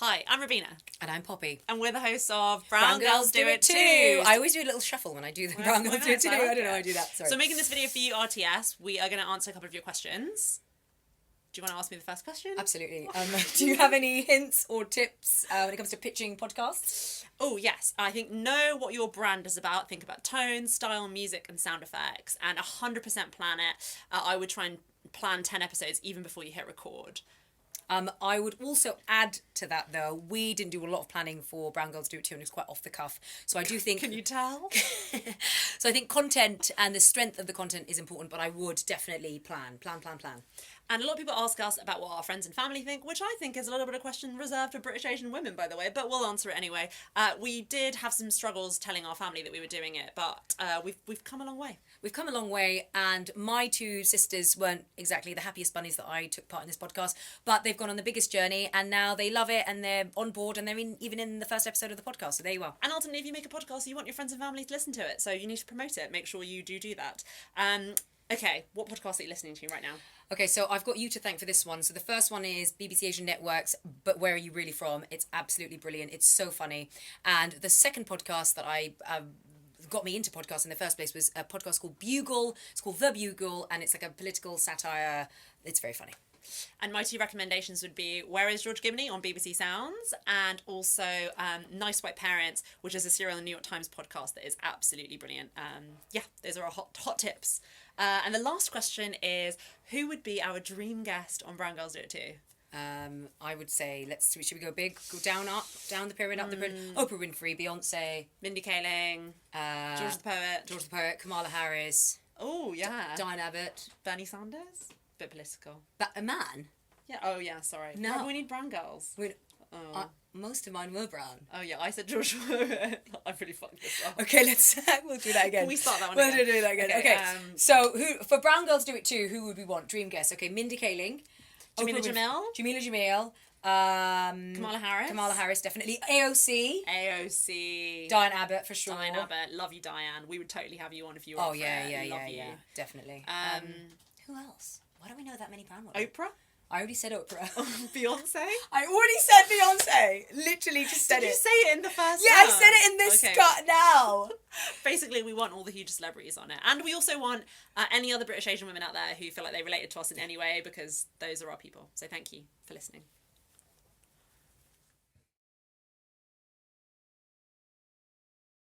Hi, I'm Rubina. And I'm Poppy. And we're the hosts of Brown Girls Do It Too. I always do a little shuffle when I do the Brown Girls Do It Too. I don't know how I do that. Sorry. So making this video for you, RTS, we are going to answer a couple of your questions. Do you want to ask me the first question? Absolutely. Do you have any hints or tips when it comes to pitching podcasts? Oh, yes. I think know what your brand is about. Think about tone, style, music, and sound effects. And 100% plan it. I would try and plan 10 episodes even before you hit record. I would also add to that, though, we didn't do a lot of planning for Brown Girls Do It Too, and it's quite off the cuff. So I do think... Can you tell? So I think content and the strength of the content is important, but I would definitely plan. And a lot of people ask us about what our friends and family think, which I think is a little bit of a question reserved for British Asian women, by the way, but we'll answer it anyway. We did have some struggles telling our family that we were doing it, but we've come a long way. We've come a long way, and my two sisters weren't exactly the happiest bunnies that I took part in this podcast, but they've gone on the biggest journey, and now they love it, and they're on board, and they're even in the first episode of the podcast, so there you are. And ultimately, if you make a podcast, you want your friends and family to listen to it, so you need to promote it. Make sure you do that. Okay, what podcast are you listening to right now? Okay, so I've got you to thank for this one. So the first one is BBC Asian Network's But Where Are You Really From? It's absolutely brilliant. It's so funny. And the second podcast that I got me into podcasts in the first place was a podcast called Bugle. It's called The Bugle, and it's like a political satire. It's very funny. And my two recommendations would be Where is George Gibney on BBC Sounds, and also Nice White Parents, which is a serial in the New York Times podcast that is absolutely brilliant. Yeah, those are our hot tips. And the last question is, who would be our dream guest on Brown Girls Do It Too? I would say, should we go big, go down the pyramid, up the pyramid? Oprah Winfrey, Beyonce, Mindy Kaling, George the Poet, Kamala Harris. Oh, yeah. Diane Abbott. Bernie Sanders? Bit political. But a man? Yeah. Oh, yeah, sorry. No. We need brown girls. Most of mine were brown. Oh, yeah, I said George the Poet. I really fucked this up. Okay, we'll do that again. Can we start that one again? We'll do that again. Okay. So, for Brown Girls Do It Too, who would we want? Dream guest. Okay, Mindy Kaling. Jamila Jamil. Kamala Harris, definitely. AOC. Diane Abbott, for sure. Diane Abbott. Love you, Diane. We would totally have you on if you were Oh, yeah. Definitely. Who else? Why don't we know that many brown ones? Oprah? I already said Oprah. Beyonce? I already said Beyonce. Literally just said it. Did you say it in the first Yeah, I said it in this cut now. Basically, we want all the huge celebrities on it. And we also want any other British Asian women out there who feel like they related to us in any way, because those are our people. So thank you for listening.